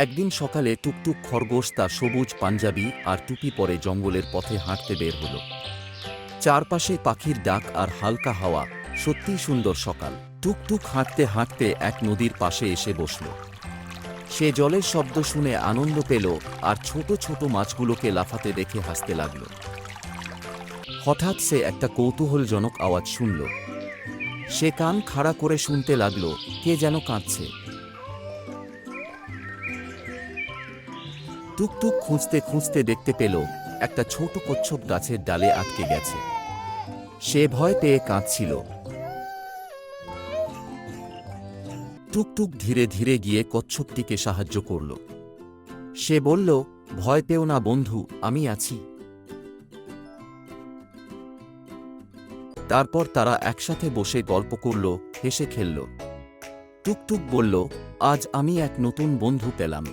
একদিন সকালে টুকটুক খরগোশ তার সবুজ পাঞ্জাবি আর টুপি পরে জঙ্গলের পথে হাঁটতে বের হল। চারপাশে পাখির ডাক আর হালকা হাওয়া, সত্যিই সুন্দর সকাল। টুকটুক হাঁটতে হাঁটতে এক নদীর পাশে এসে বসল। সে জলের শব্দ শুনে আনন্দ পেল আর ছোট ছোট মাছগুলোকে লাফাতে দেখে হাসতে লাগল। হঠাৎ সে একটা কৌতূহলজনক আওয়াজ শুনল। সে কান খাড়া করে শুনতে লাগল, কে যেন কাঁদছে। টুকটুক খুঁজতে খুঁজতে দেখতে পেল একটা ছোট কচ্ছপ গাছের ডালে আটকে গেছে। সে ভয় পেয়ে কাঁদছিল। টুকটুক ধীরে ধীরে গিয়ে কচ্ছপটিকে সাহায্য করল। সে বলল, ভয় পেও না বন্ধু, আমি আছি। তারপর তারা একসাথে বসে গল্প করল, হেসে খেলল। টুকটুক বলল, আজ আমি এক নতুন বন্ধু পেলাম।